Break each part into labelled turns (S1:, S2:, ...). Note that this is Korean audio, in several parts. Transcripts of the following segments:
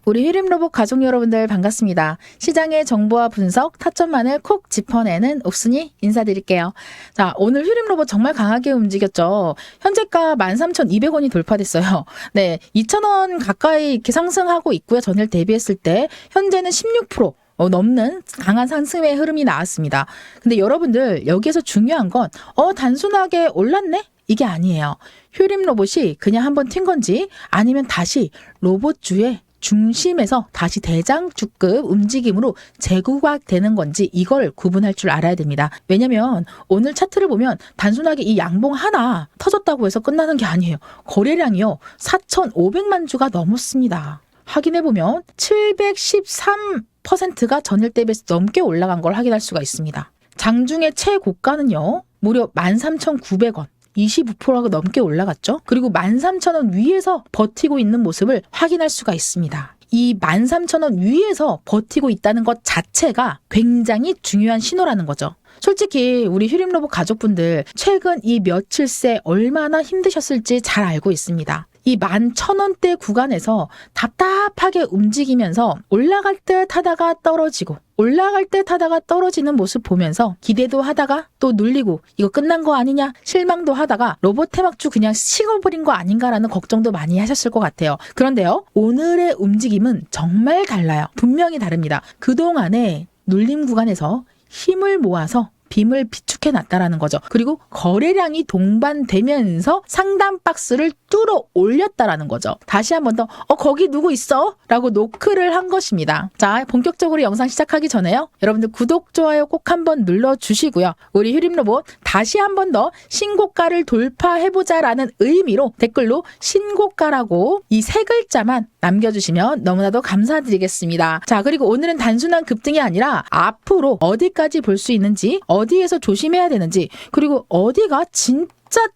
S1: 우리 휴림로봇 가족 여러분들 반갑습니다. 시장의 정보와 분석, 타점만을 콕 짚어내는 옥순이 인사드릴게요. 자, 오늘 휴림로봇 정말 강하게 움직였죠. 현재가 13,200원이 돌파됐어요. 네, 2,000원 가까이 이렇게 상승하고 있고요. 전일 대비했을 때 현재는 16% 넘는 강한 상승의 흐름이 나왔습니다. 근데 여러분들 여기에서 중요한 건 단순하게 올랐네? 이게 아니에요. 휴림로봇이 그냥 한번 튄 건지 아니면 다시 로봇주의 중심에서 다시 대장주급 움직임으로 재구각되는 건지 이걸 구분할 줄 알아야 됩니다. 왜냐면 오늘 차트를 보면 단순하게 이 양봉 하나 터졌다고 해서 끝나는 게 아니에요. 거래량이요 4,500만 주가 넘었습니다. 확인해보면 713%가 전일 대비해서 넘게 올라간 걸 확인할 수가 있습니다. 장중의 최고가는요 무려 13,900원. 25%가 넘게 올라갔죠. 그리고 13,000원 위에서 버티고 있는 모습을 확인할 수가 있습니다. 이 13,000원 위에서 버티고 있다는 것 자체가 굉장히 중요한 신호라는 거죠. 솔직히 우리 휴림로봇 가족분들 최근 이 며칠 새 얼마나 힘드셨을지 잘 알고 있습니다. 이 11,000원대 구간에서 답답하게 움직이면서 올라갈 듯 하다가 떨어지고 올라갈 듯 하다가 떨어지는 모습 보면서 기대도 하다가 또 눌리고 이거 끝난 거 아니냐 실망도 하다가 로봇 테막주 그냥 식어버린 거 아닌가라는 걱정도 많이 하셨을 것 같아요. 그런데요 오늘의 움직임은 정말 달라요. 분명히 다릅니다. 그동안에 눌림 구간에서 힘을 모아서 빔을 비축해 놨다라는 거죠. 그리고 거래량이 동반되면서 상단 박스를 뚫어 올렸다라는 거죠. 다시 한 번 더 거기 누구 있어? 라고 노크를 한 것입니다. 자, 본격적으로 영상 시작하기 전에요. 여러분들 구독, 좋아요 꼭 한번 눌러주시고요. 우리 휴림로봇 다시 한 번 더 신고가를 돌파해보자라는 의미로 댓글로 신고가라고 이 세 글자만 남겨주시면 너무나도 감사드리겠습니다. 자, 그리고 오늘은 단순한 급등이 아니라 앞으로 어디까지 볼 수 있는지 어디에서 조심해야 되는지 그리고 어디가 진짜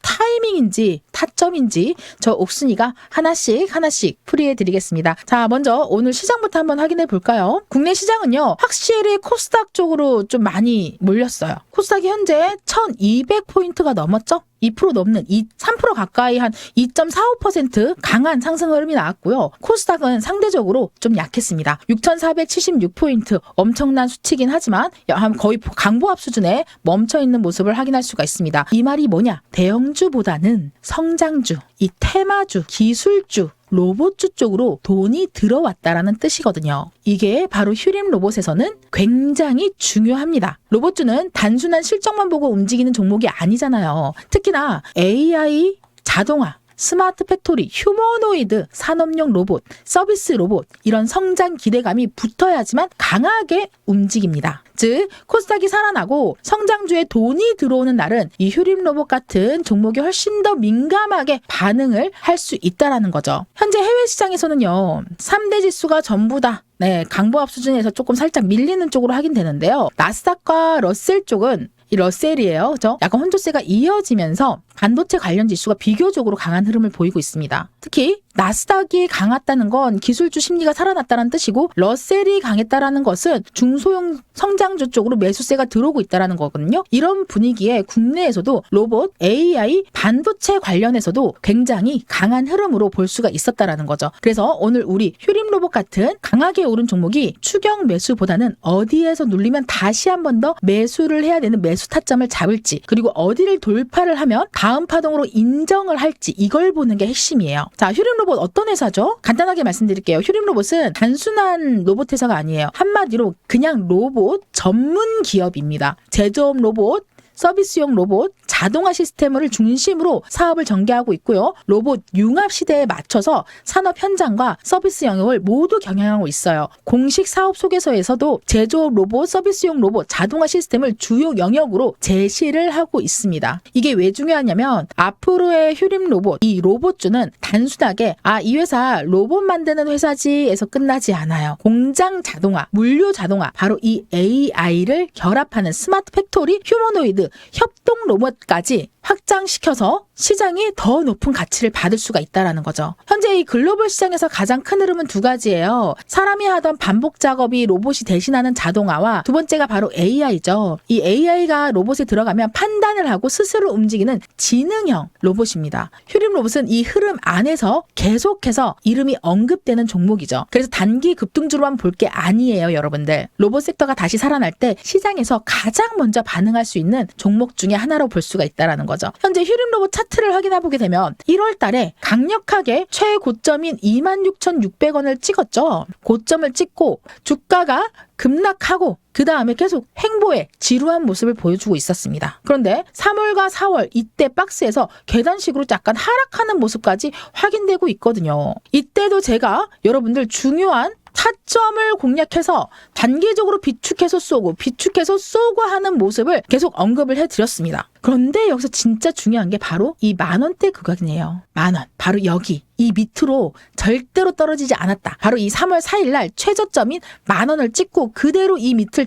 S1: 타이밍인지 타점인지 저 옥순이가 하나씩 풀이해 드리겠습니다. 자, 먼저 오늘 시장부터 한번 확인해 볼까요? 국내 시장은요 확실히 코스닥 쪽으로 좀 많이 몰렸어요. 코스닥이 현재 1200포인트가 넘었죠? 2% 넘는 3% 가까이 한 2.45% 강한 상승 흐름이 나왔고요. 코스닥은 상대적으로 좀 약했습니다. 6,476포인트 엄청난 수치긴 하지만 거의 강보합 수준에 멈춰있는 모습을 확인할 수가 있습니다. 이 말이 뭐냐? 대형주보다는 성장주, 이 테마주, 기술주, 로봇주 쪽으로 돈이 들어왔다라는 뜻이거든요. 이게 바로 휴림로봇에서는 굉장히 중요합니다. 로봇주는 단순한 실적만 보고 움직이는 종목이 아니잖아요. 특히나 AI, 자동화, 스마트 팩토리, 휴머노이드, 산업용 로봇, 서비스 로봇 이런 성장 기대감이 붙어야지만 강하게 움직입니다. 즉 코스닥이 살아나고 성장주에 돈이 들어오는 날은 이 휴림로봇 같은 종목이 훨씬 더 민감하게 반응을 할 수 있다는 거죠. 현재 해외 시장에서는요 3대 지수가 전부 다 강보합 수준에서 조금 살짝 밀리는 쪽으로 확인되는데요. 나스닥과 러셀 쪽은 이 러셀이에요. 그죠? 약간 혼조세가 이어지면서 반도체 관련 지수가 비교적으로 강한 흐름을 보이고 있습니다. 특히 나스닥이 강했다는 건 기술주 심리가 살아났다는 뜻이고 러셀이 강했다라는 것은 중소형 성장주 쪽으로 매수세가 들어오고 있다는 거거든요. 이런 분위기에 국내에서도 로봇, AI, 반도체 관련해서도 굉장히 강한 흐름으로 볼 수가 있었다라는 거죠. 그래서 오늘 우리 휴림로봇 같은 강하게 오른 종목이 추격 매수보다는 어디에서 눌리면 다시 한 번 더 매수를 해야 되는 매수 타점을 잡을지 그리고 어디를 돌파를 하면 다음 파동으로 인정을 할지 이걸 보는 게 핵심이에요. 자, 휴림로봇 어떤 회사죠? 간단하게 말씀드릴게요. 휴림로봇은 단순한 로봇 회사가 아니에요. 한마디로 그냥 로봇 전문 기업입니다. 제조업 로봇, 서비스용 로봇, 자동화 시스템을 중심으로 사업을 전개하고 있고요. 로봇 융합 시대에 맞춰서 산업 현장과 서비스 영역을 모두 경영하고 있어요. 공식 사업 소개서에서도 제조업 로봇, 서비스용 로봇, 자동화 시스템을 주요 영역으로 제시를 하고 있습니다. 이게 왜 중요하냐면 앞으로의 휴림 로봇, 이 로봇주는 단순하게 이 회사 로봇 만드는 회사지에서 끝나지 않아요. 공장 자동화, 물류 자동화, 바로 이 AI를 결합하는 스마트 팩토리, 휴머노이드, 협동 로봇까지 확장시켜서 시장이 더 높은 가치를 받을 수가 있다는 거죠. 현재 이 글로벌 시장에서 가장 큰 흐름은 두 가지예요. 사람이 하던 반복 작업이 로봇이 대신하는 자동화와 두 번째가 바로 AI죠. 이 AI가 로봇에 들어가면 판단을 하고 스스로 움직이는 지능형 로봇입니다. 휴림 로봇은 이 흐름 안에서 계속해서 이름이 언급되는 종목이죠. 그래서 단기 급등주로만 볼 게 아니에요, 여러분들. 로봇 섹터가 다시 살아날 때 시장에서 가장 먼저 반응할 수 있는 종목 중에 하나로 볼 수가 있다는 거죠. 현재 휴림 로봇 차트를 확인해 보게 되면 1월 달에 강력하게 최고점인 26,600원을 찍었죠. 고점을 찍고 주가가 급락하고 그 다음에 계속 횡보에 지루한 모습을 보여주고 있었습니다. 그런데 3월과 4월 이때 박스에서 계단식으로 약간 하락하는 모습까지 확인되고 있거든요. 이때도 제가 여러분들 중요한 타점을 공략해서 단기적으로 비축해서 쏘고 하는 모습을 계속 언급을 해드렸습니다. 그런데 여기서 진짜 중요한 게 바로 이 만원대 구간이에요. 만원. 바로 여기. 이 밑으로 절대로 떨어지지 않았다. 바로 이 3월 4일 날 최저점인 만원을 찍고 그대로 이 밑을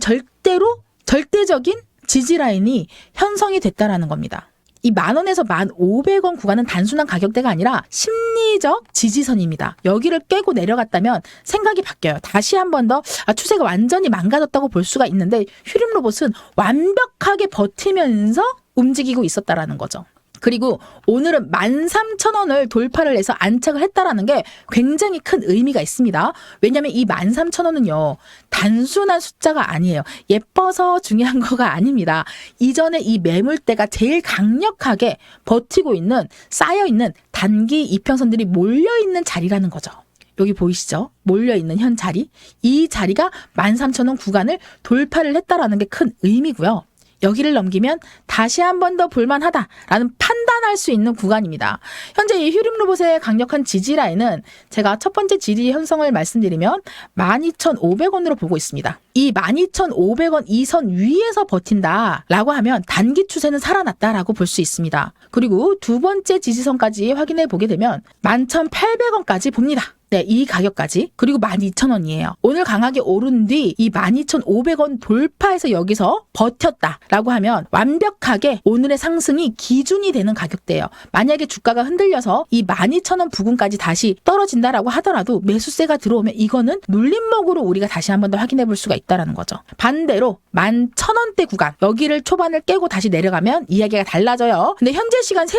S1: 절대적인 지지라인이 형성이 됐다라는 겁니다. 이 만원에서 1,500원 구간은 단순한 가격대가 아니라 심리적 지지선입니다. 여기를 깨고 내려갔다면 생각이 바뀌어요. 다시 한 번 더 추세가 완전히 망가졌다고 볼 수가 있는데 휴림 로봇은 완벽하게 버티면서 움직이고 있었다라는 거죠. 그리고 오늘은 13,000원을 돌파를 해서 안착을 했다라는 게 굉장히 큰 의미가 있습니다. 왜냐하면 이 13,000원은요. 단순한 숫자가 아니에요. 예뻐서 중요한 거가 아닙니다. 이전에 이 매물대가 제일 강력하게 버티고 있는 쌓여있는 단기 이평선들이 몰려있는 자리라는 거죠. 여기 보이시죠? 몰려있는 현 자리. 이 자리가 13,000원 구간을 돌파를 했다라는 게 큰 의미고요. 여기를 넘기면 다시 한 번 더 볼만하다라는 판단할 수 있는 구간입니다. 현재 이 휴림 로봇의 강력한 지지 라인은 제가 첫 번째 지지 형성을 말씀드리면 12,500원으로 보고 있습니다. 이 12,500원 이 선 위에서 버틴다라고 하면 단기 추세는 살아났다라고 볼 수 있습니다. 그리고 두 번째 지지선까지 확인해 보게 되면 11,800원까지 봅니다. 네, 이 가격까지. 그리고 12,000원이에요. 오늘 강하게 오른 뒤 이 12,500원 돌파해서 여기서 버텼다라고 하면 완벽하게 오늘의 상승이 기준이 되는 가격대예요. 만약에 주가가 흔들려서 이 12,000원 부근까지 다시 떨어진다라고 하더라도 매수세가 들어오면 이거는 눌림목으로 우리가 다시 한 번 더 확인해 볼 수가 있다는 거죠. 반대로 11,000원대 구간 여기를 초반을 깨고 다시 내려가면 이야기가 달라져요. 근데 현재 시간 3시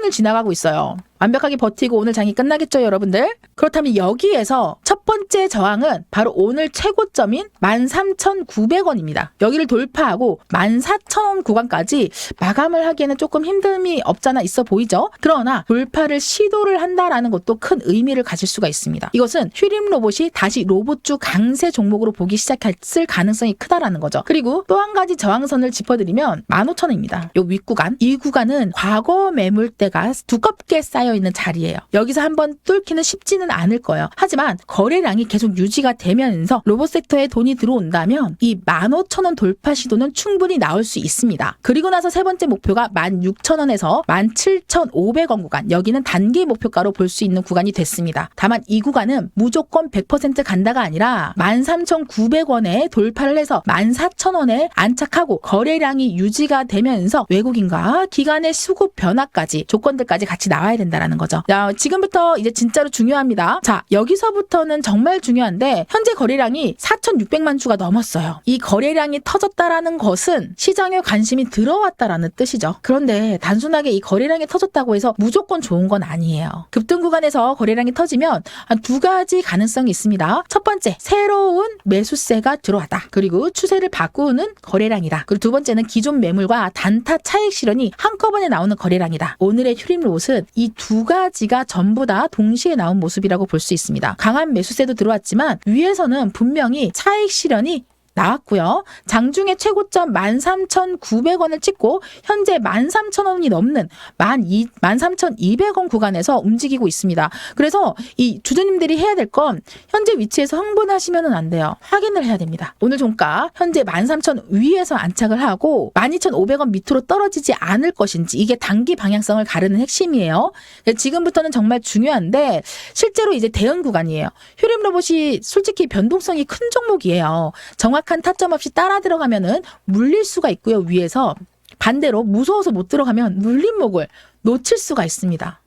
S1: 15분을 지나가고 있어요. 완벽하게 버티고 오늘 장이 끝나겠죠, 여러분들? 그렇다면 여기에서 첫 번째 저항은 바로 오늘 최고점인 13,900원입니다. 여기를 돌파하고 14,000원 구간까지 마감을 하기에는 조금 힘듦이 없잖아 있어 보이죠? 그러나 돌파를 시도를 한다라는 것도 큰 의미를 가질 수가 있습니다. 이것은 휴림 로봇이 다시 로봇주 강세 종목으로 보기 시작했을 가능성이 크다라는 거죠. 그리고 또 한 가지 저항선을 짚어드리면 15,000원입니다. 요 윗구간. 이 구간은 과거 매물대가 두껍게 쌓여있는 자리예요. 여기서 한번 뚫기는 쉽지는 않을 거예요. 하지만 거래량이 계속 유지가 되면서 로봇 섹터에 돈이 들어온다면 이 15,000원 돌파 시도는 충분히 나올 수 있습니다. 그리고 나서 세 번째 목표가 16,000원에서 17,500원 구간. 여기는 단기 목표가로 볼 수 있는 구간이 됐습니다. 다만 이 구간은 무조건 100% 간다가 아니라 13,900원에 돌파를 해서 14,000원에 안착하고 거래량이 유지가 되면서 외국인과 기관의 수급 변화까지 조건들까지 같이 나와야 된다라는 거죠. 자, 지금부터 이제 진짜로 중요합니다. 자, 여기서부터는 정말 중요한데 현재 거래량이 4,600만 주가 넘었어요. 이 거래량이 터졌다라는 것은 시장에 관심이 들어왔다라는 뜻이죠. 그런데 단순하게 이 거래량이 터졌다고 해서 무조건 좋은 건 아니에요. 급등 구간에서 거래량이 터지면 한 두 가지 가능성이 있습니다. 첫 번째, 새로운 매수세가 들어왔다. 그리고 추세를 바꾸는 거래량이다. 그리고 두 번째는 기존 매물과 단타 차익 실현이 한꺼번에 나오는 거래량이다. 오늘의 휴림 로봇은 이 두 가지가 전부 다 동시에 나온 모습이라고 볼 수 있습니다. 강한 매수세도 들어왔지만 위에서는 분명히 차익 실현이 나왔고요. 장중에 최고점 13,900원을 찍고 현재 13,000원이 넘는 13,200원 구간에서 움직이고 있습니다. 그래서 이 주주님들이 해야 될 건 현재 위치에서 흥분하시면 안 돼요. 확인을 해야 됩니다. 오늘 종가 현재 13,000 위에서 안착을 하고 12,500원 밑으로 떨어지지 않을 것인지 이게 단기 방향성을 가르는 핵심이에요. 지금부터는 정말 중요한데 실제로 이제 대응 구간이에요. 휴림 로봇이 솔직히 변동성이 큰 종목이에요. 정확한 타점 없이 따라 들어가면은 물릴 수가 있고요. 위에서 반대로 무서워서 못 들어가면 눌림목을 놓칠 수가 있습니다.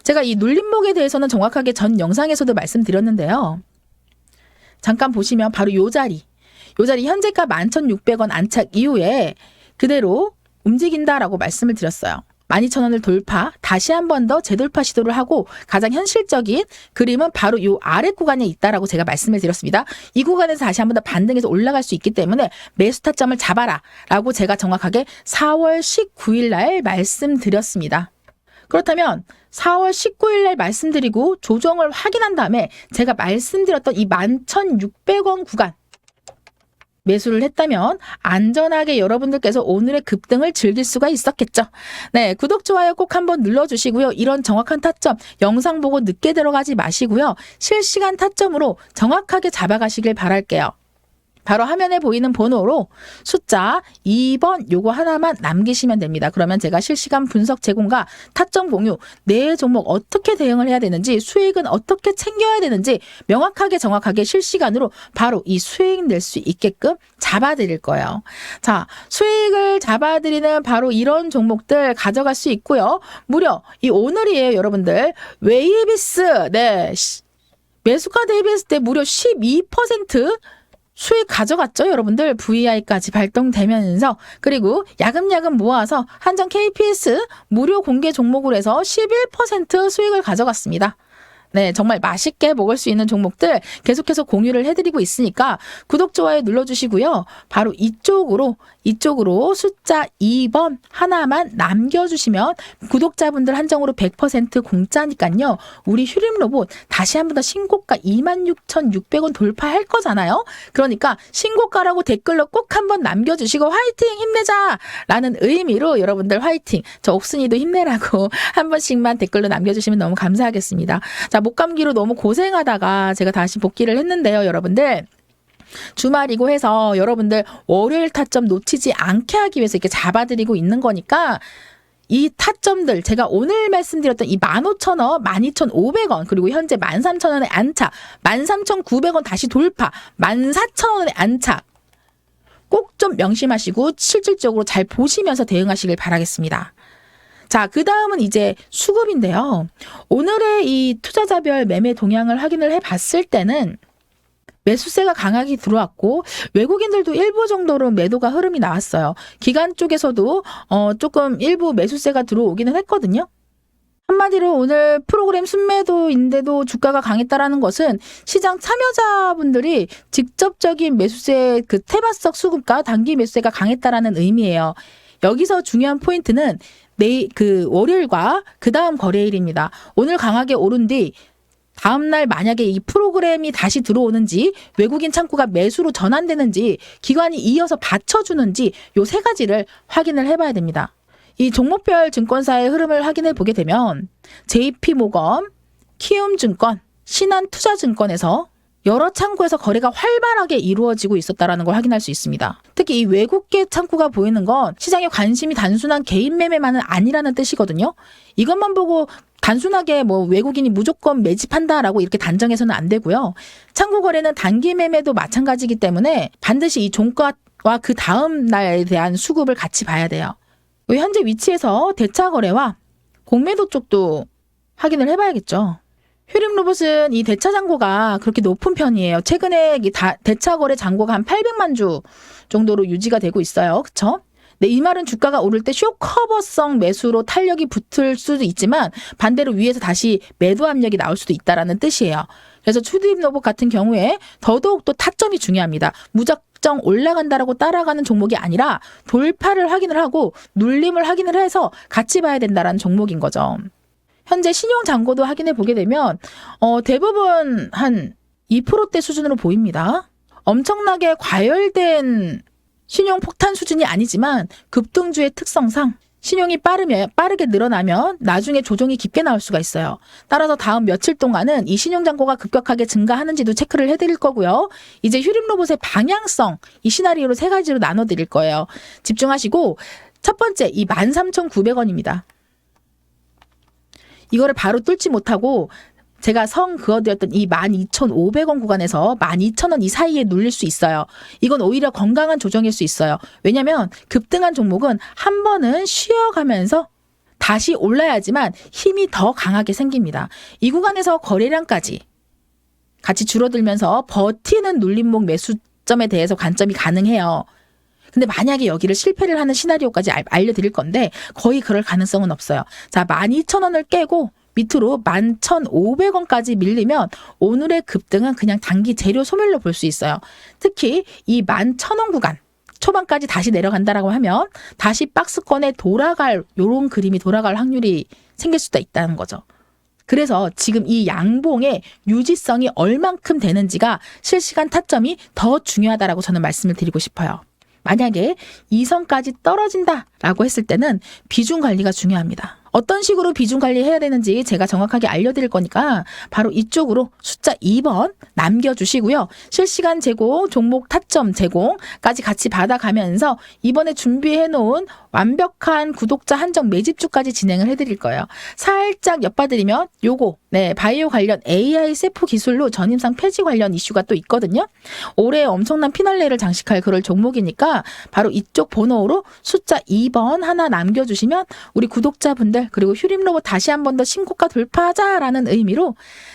S1: 제가 이 눌림목에 대해서는 정확하게 전 영상에서도 말씀드렸는데요. 잠깐 보시면 바로 요 자리 현재가 11,600원 안착 이후에 그대로 움직인다라고 말씀을 드렸어요. 12,000원을 돌파, 다시 한 번 더 재돌파 시도를 하고 가장 현실적인 그림은 바로 요 아래 구간에 있다라고 제가 말씀을 드렸습니다. 이 구간에서 다시 한 번 더 반등해서 올라갈 수 있기 때문에 매수 타점을 잡아라 라고 제가 정확하게 4월 19일 날 말씀드렸습니다. 그렇다면 4월 19일 날 말씀드리고 조정을 확인한 다음에 제가 말씀드렸던 이 11,600원 구간 매수를 했다면 안전하게 여러분들께서 오늘의 급등을 즐길 수가 있었겠죠. 네, 구독, 좋아요 꼭 한번 눌러주시고요. 이런 정확한 타점, 영상 보고 늦게 들어가지 마시고요. 실시간 타점으로 정확하게 잡아가시길 바랄게요. 바로 화면에 보이는 번호로 숫자 2번 요거 하나만 남기시면 됩니다. 그러면 제가 실시간 분석 제공과 타점 공유, 내 종목 어떻게 대응을 해야 되는지, 수익은 어떻게 챙겨야 되는지 명확하게 정확하게 실시간으로 바로 이 수익 낼 수 있게끔 잡아드릴 거예요. 자, 수익을 잡아드리는 바로 이런 종목들 가져갈 수 있고요. 무려 이 오늘이에요, 여러분들. 웨이비스, 네, 매수가 대비했을 때 무려 12% 수익 가져갔죠, 여러분들. VI까지 발동되면서. 그리고 야금야금 모아서 한정 KPS 무료 공개 종목으로 해서 11% 수익을 가져갔습니다. 네, 정말 맛있게 먹을 수 있는 종목들 계속해서 공유를 해드리고 있으니까 구독, 좋아요 눌러주시고요. 바로 이쪽으로 숫자 2번 하나만 남겨주시면 구독자분들 한정으로 100% 공짜니까요. 우리 휴림로봇 다시 한 번 더 신고가 26,600원 돌파할 거잖아요. 그러니까 신고가라고 댓글로 꼭 한번 남겨주시고 화이팅 힘내자 라는 의미로 여러분들 화이팅, 저 옥순이도 힘내라고 한 번씩만 댓글로 남겨주시면 너무 감사하겠습니다. 자, 목감기로 너무 고생하다가 제가 다시 복귀를 했는데요, 여러분들. 주말이고 해서 여러분들 월요일 타점 놓치지 않게 하기 위해서 이렇게 잡아드리고 있는 거니까 이 타점들 제가 오늘 말씀드렸던 이 15,000원, 12,500원 그리고 현재 13,000원의 안착, 13,900원 다시 돌파, 14,000원의 안착 꼭 좀 명심하시고 실질적으로 잘 보시면서 대응하시길 바라겠습니다. 자, 그 다음은 이제 수급인데요. 오늘의 이 투자자별 매매 동향을 확인을 해봤을 때는 매수세가 강하게 들어왔고 외국인들도 일부 정도로 매도가 흐름이 나왔어요. 기관 쪽에서도 조금 일부 매수세가 들어오기는 했거든요. 한마디로 오늘 프로그램 순매도인데도 주가가 강했다라는 것은 시장 참여자분들이 직접적인 매수세 그 테마석 수급과 단기 매수세가 강했다라는 의미예요. 여기서 중요한 포인트는 그 월요일과 그 다음 거래일입니다. 오늘 강하게 오른 뒤 다음날 만약에 이 프로그램이 다시 들어오는지 외국인 창구가 매수로 전환되는지 기관이 이어서 받쳐주는지 요 세 가지를 확인을 해봐야 됩니다. 이 종목별 증권사의 흐름을 확인해 보게 되면 JP모건, 키움증권, 신한투자증권에서 여러 창구에서 거래가 활발하게 이루어지고 있었다는 걸 확인할 수 있습니다. 특히 이 외국계 창구가 보이는 건 시장의 관심이 단순한 개인 매매만은 아니라는 뜻이거든요. 이것만 보고 단순하게 뭐 외국인이 무조건 매집한다라고 이렇게 단정해서는 안 되고요. 창구 거래는 단기 매매도 마찬가지이기 때문에 반드시 이 종가와 그 다음 날에 대한 수급을 같이 봐야 돼요. 현재 위치에서 대차 거래와 공매도 쪽도 확인을 해봐야겠죠. 휴림로봇은 이 대차 잔고가 그렇게 높은 편이에요. 최근에 대차 거래 잔고가 한 800만 주 정도로 유지가 되고 있어요. 그쵸? 네, 이 말은 주가가 오를 때 쇼커버성 매수로 탄력이 붙을 수도 있지만 반대로 위에서 다시 매도 압력이 나올 수도 있다라는 뜻이에요. 그래서 휴림로봇 같은 경우에 더더욱 또 타점이 중요합니다. 무작정 올라간다라고 따라가는 종목이 아니라 돌파를 확인을 하고 눌림을 확인을 해서 같이 봐야 된다라는 종목인 거죠. 현재 신용 잔고도 확인해 보게 되면 대부분 한 2%대 수준으로 보입니다. 엄청나게 과열된 신용 폭탄 수준이 아니지만 급등주의 특성상 신용이 빠르게 늘어나면 나중에 조정이 깊게 나올 수가 있어요. 따라서 다음 며칠 동안은 이 신용 잔고가 급격하게 증가하는지도 체크를 해드릴 거고요. 이제 휴림로봇의 방향성 이 시나리오로 세 가지로 나눠드릴 거예요. 집중하시고 첫 번째 이 13,900원입니다. 이거를 바로 뚫지 못하고 제가 성 그어드렸던 이 12,500원 구간에서 12,000원 이 사이에 눌릴 수 있어요. 이건 오히려 건강한 조정일 수 있어요. 왜냐하면 급등한 종목은 한 번은 쉬어가면서 다시 올라야지만 힘이 더 강하게 생깁니다. 이 구간에서 거래량까지 같이 줄어들면서 버티는 눌림목 매수점에 대해서 관점이 가능해요. 근데 만약에 여기를 실패를 하는 시나리오까지 알려드릴 건데 거의 그럴 가능성은 없어요. 자, 12,000원을 깨고 밑으로 11,500원까지 밀리면 오늘의 급등은 그냥 단기 재료 소멸로 볼 수 있어요. 특히 이 11,000원 구간 초반까지 다시 내려간다라고 하면 다시 박스권에 돌아갈 요런 그림이 돌아갈 확률이 생길 수도 있다는 거죠. 그래서 지금 이 양봉의 유지성이 얼만큼 되는지가 실시간 타점이 더 중요하다라고 저는 말씀을 드리고 싶어요. 만약에 이 선까지 떨어진다라고 했을 때는 비중 관리가 중요합니다. 어떤 식으로 비중 관리해야 되는지 제가 정확하게 알려드릴 거니까 바로 이쪽으로 숫자 2번 남겨주시고요. 실시간 제공, 종목 타점 제공까지 같이 받아가면서 이번에 준비해놓은 완벽한 구독자 한정 매집주까지 진행을 해드릴 거예요. 살짝 엿봐드리면 요거 바이오 관련 AI 세포 기술로 전임상 폐지 관련 이슈가 또 있거든요. 올해 엄청난 피날레를 장식할 그럴 종목이니까 바로 이쪽 번호로 숫자 2번 하나 남겨주시면 우리 구독자분들 그리고 휴림로봇 다시 한 번 더 신고가 돌파하자라는 의미로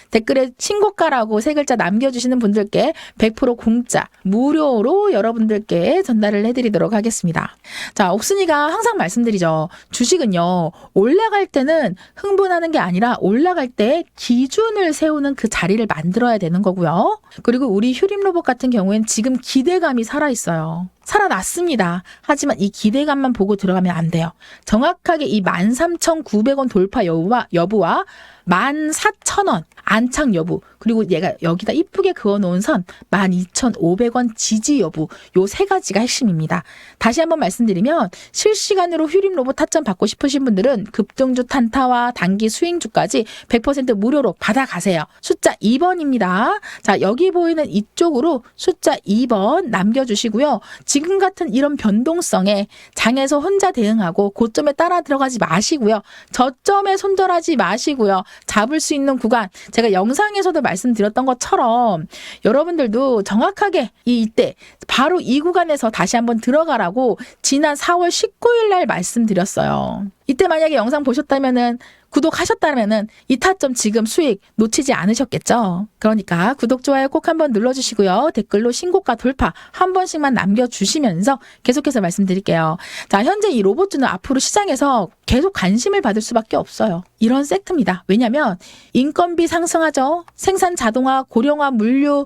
S1: 댓글에 신고가라고 세 글자 남겨주시는 분들께 100% 공짜 무료로 여러분들께 전달을 해드리도록 하겠습니다. 자, 옥순이가 항상 말씀드리죠. 주식은요 올라갈 때는 흥분하는 게 아니라 올라갈 때 기준을 세우는 그 자리를 만들어야 되는 거고요. 그리고 우리 휴림로봇 같은 경우엔 지금 기대감이 살아있어요. 살아났습니다. 하지만 이 기대감만 보고 들어가면 안 돼요. 정확하게 이 13,900원 돌파 여부와 14,000원 안착 여부 그리고 얘가 여기다 이쁘게 그어놓은 선 12,500원 지지 여부 요 세 가지가 핵심입니다. 다시 한번 말씀드리면 실시간으로 휴림로봇 타점 받고 싶으신 분들은 급등주 탄타와 단기 수익주까지 100% 무료로 받아가세요. 숫자 2번입니다. 자, 여기 보이는 이쪽으로 숫자 2번 남겨주시고요. 지금 같은 이런 변동성에 장에서 혼자 대응하고 고점에 따라 들어가지 마시고요. 저점에 손절하지 마시고요. 잡을 수 있는 구간 제가 영상에서도 말씀드렸던 것처럼 여러분들도 정확하게 이때 바로 이 구간에서 다시 한번 들어가라고 지난 4월 19일 날 말씀드렸어요. 이때 만약에 영상 보셨다면은 구독하셨다면은 이 타점 지금 수익 놓치지 않으셨겠죠? 그러니까 구독, 좋아요 꼭 한번 눌러주시고요. 댓글로 신고가 돌파 한 번씩만 남겨주시면서 계속해서 말씀드릴게요. 자, 현재 이 로봇주는 앞으로 시장에서 계속 관심을 받을 수밖에 없어요. 이런 섹터입니다. 왜냐하면 인건비 상승하죠. 생산 자동화, 고령화, 물류,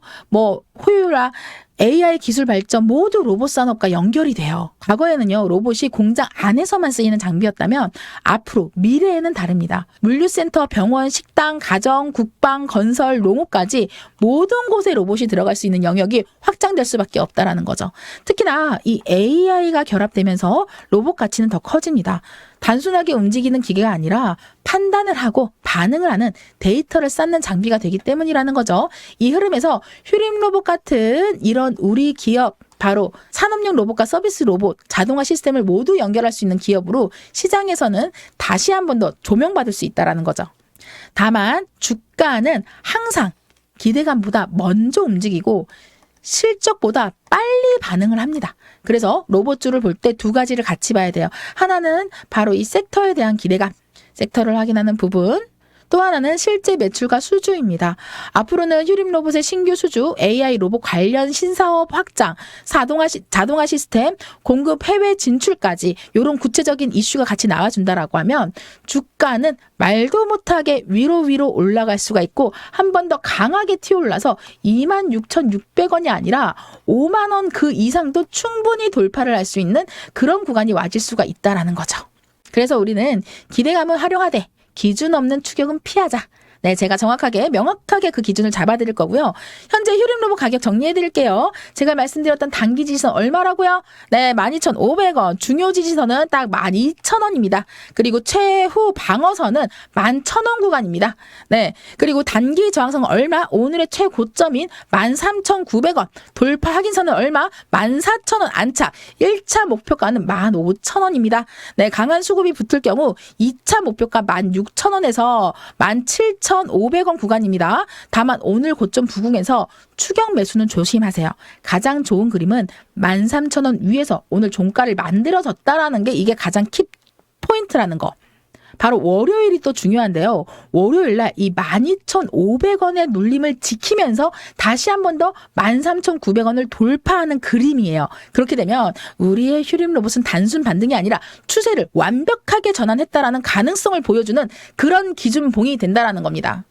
S1: 호유라 AI 기술 발전 모두 로봇 산업과 연결이 돼요. 과거에는요, 로봇이 공장 안에서만 쓰이는 장비였다면 앞으로 미래에는 다릅니다. 물류센터, 병원, 식당, 가정, 국방, 건설, 농업까지 모든 곳에 로봇이 들어갈 수 있는 영역이 확장될 수밖에 없다라는 거죠. 특히나 이 AI가 결합되면서 로봇 가치는 더 커집니다. 단순하게 움직이는 기계가 아니라 판단을 하고 반응을 하는 데이터를 쌓는 장비가 되기 때문이라는 거죠. 이 흐름에서 휴림로봇 같은 이런 우리 기업 바로 산업용 로봇과 서비스 로봇, 자동화 시스템을 모두 연결할 수 있는 기업으로 시장에서는 다시 한 번 더 조명받을 수 있다는 거죠. 다만 주가는 항상 기대감보다 먼저 움직이고 실적보다 빨리 반응을 합니다. 그래서 로봇주를 볼 때 두 가지를 같이 봐야 돼요. 하나는 바로 이 섹터에 대한 기대감, 섹터를 확인하는 부분. 또 하나는 실제 매출과 수주입니다. 앞으로는 휴림로봇의 신규 수주, AI 로봇 관련 신사업 확장, 자동화 시스템, 공급 해외 진출까지 이런 구체적인 이슈가 같이 나와준다라고 하면 주가는 말도 못하게 위로 올라갈 수가 있고 한 번 더 강하게 튀어올라서 26,600원이 아니라 5만 원 그 이상도 충분히 돌파를 할 수 있는 그런 구간이 와질 수가 있다라는 거죠. 그래서 우리는 기대감을 활용하되 기준 없는 추격은 피하자. 네, 제가 정확하게 명확하게 그 기준을 잡아드릴 거고요. 현재 휴림로봇 가격 정리해드릴게요. 제가 말씀드렸던 단기 지지선 얼마라고요? 네, 12,500원. 중요 지지선은 딱 12,000원입니다. 그리고 최후 방어선은 11,000원 구간입니다. 네, 그리고 단기 저항선은 얼마? 오늘의 최고점인 13,900원. 돌파 확인선은 얼마? 14,000원 안착. 1차 목표가는 15,000원입니다. 네, 강한 수급이 붙을 경우 2차 목표가 16,000원에서 17,000원 12,500원 구간입니다. 다만 오늘 고점 부근에서 추격 매수는 조심하세요. 가장 좋은 그림은 13,000원 위에서 오늘 종가를 만들어졌다라는 게 이게 가장 키 포인트라는 거. 바로 월요일이 또 중요한데요. 월요일날 이 12,500원의 눌림을 지키면서 다시 한 번 더 13,900원을 돌파하는 그림이에요. 그렇게 되면 우리의 휴림 로봇은 단순 반등이 아니라 추세를 완벽하게 전환했다라는 가능성을 보여주는 그런 기준봉이 된다라는 겁니다.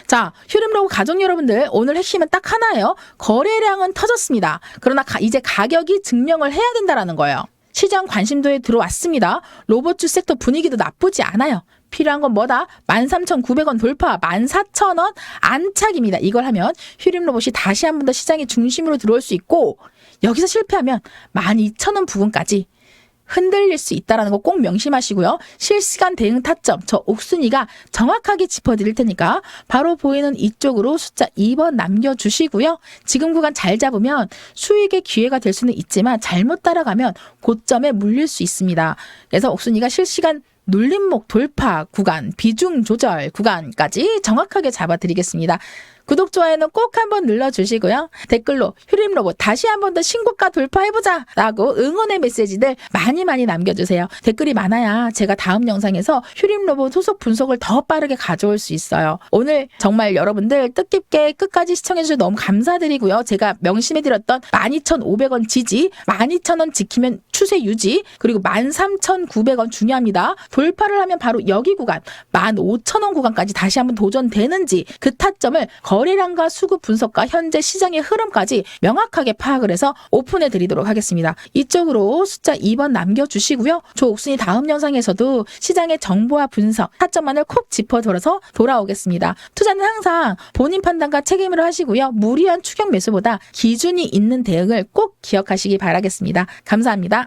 S1: 자, 휴림로봇 가족 여러분들, 오늘 핵심은 딱 하나예요. 거래량은 터졌습니다. 그러나 이제 가격이 증명을 해야 된다라는 거예요. 시장 관심도에 들어왔습니다. 로봇주 섹터 분위기도 나쁘지 않아요. 필요한 건 뭐다? 13,900원 돌파, 14,000원 안착입니다. 이걸 하면 휴림 로봇이 다시 한 번 더 시장의 중심으로 들어올 수 있고, 여기서 실패하면 12,000원 부근까지 흔들릴 수 있다는 거 꼭 명심하시고요. 실시간 대응 타점 저 옥순이가 정확하게 짚어드릴 테니까 바로 보이는 이쪽으로 숫자 2번 남겨주시고요. 지금 구간 잘 잡으면 수익의 기회가 될 수는 있지만 잘못 따라가면 고점에 물릴 수 있습니다. 그래서 옥순이가 실시간 눌림목 돌파 구간, 비중 조절 구간까지 정확하게 잡아드리겠습니다. 구독, 좋아요는 꼭 한번 눌러주시고요. 댓글로 휴림 로봇 다시 한 번 더 신고가 돌파해보자 라고 응원의 메시지들 많이 남겨주세요. 댓글이 많아야 제가 다음 영상에서 휴림 로봇 후속 분석을 더 빠르게 가져올 수 있어요. 오늘 정말 여러분들 뜻깊게 끝까지 시청해주셔서 너무 감사드리고요. 제가 명심해드렸던 12,500원 지지, 12,000원 지키면 추세 유지, 그리고 13,900원 중요합니다. 돌파를 하면 바로 여기 구간 15,000원 구간까지 다시 한번 도전되는지 그 타점을 거래량과 수급 분석과 현재 시장의 흐름까지 명확하게 파악을 해서 오픈해 드리도록 하겠습니다. 이쪽으로 숫자 2번 남겨주시고요. 조옥순이 다음 영상에서도 시장의 정보와 분석, 타점만을 콕 짚어들어서 돌아오겠습니다. 투자는 항상 본인 판단과 책임으로 하시고요. 무리한 추격 매수보다 기준이 있는 대응을 꼭 기억하시기 바라겠습니다. 감사합니다.